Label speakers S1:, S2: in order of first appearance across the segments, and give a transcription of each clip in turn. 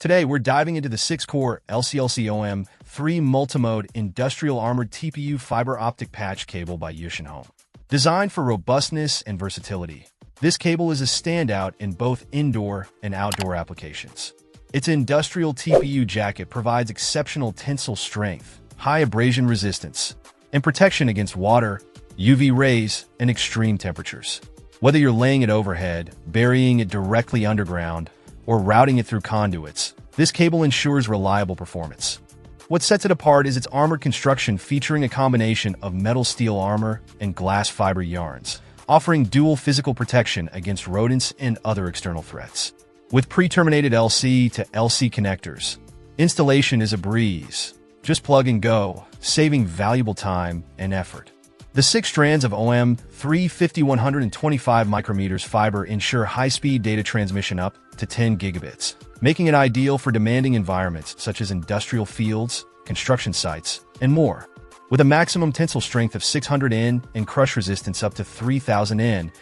S1: Today, we're diving into the 6-core LCLC OM3 Multimode Industrial Armored TPU Fiber Optic Patch Cable by Yushinhome. Designed for robustness and versatility, this cable is a standout in both indoor and outdoor applications. Its industrial TPU jacket provides exceptional tensile strength, high abrasion resistance, and protection against water, UV rays, and extreme temperatures. Whether you're laying it overhead, burying it directly underground, or routing it through conduits, this cable ensures reliable performance. What sets it apart is its armored construction featuring a combination of metal steel armor and glass fiber yarns, offering dual physical protection against rodents and other external threats. With pre-terminated LC to LC connectors, installation is a breeze. Just plug and go, saving valuable time and effort. The 6 strands of OM3 5125 micrometers fiber ensure high-speed data transmission up to 10 gigabits, making it ideal for demanding environments such as industrial fields, construction sites, and more. With a maximum tensile strength of 600 N and crush resistance up to 3000 N,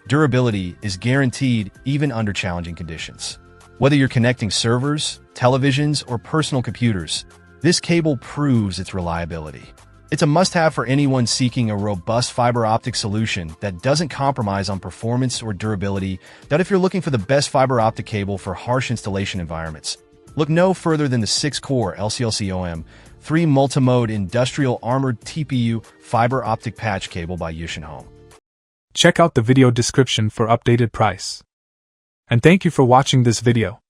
S1: durability is guaranteed even under challenging conditions. Whether you're connecting servers, televisions, or personal computers, this cable proves its reliability. It's a must-have for anyone seeking a robust fiber optic solution that doesn't compromise on performance or durability. That if you're looking for the best fiber optic cable for harsh installation environments, look no further than the 6-core LCLC OM3 Multimode Industrial Armored TPU Fiber Optic Patch Cable by Yushinhome.
S2: Check out the video description for updated price. And thank you for watching this video.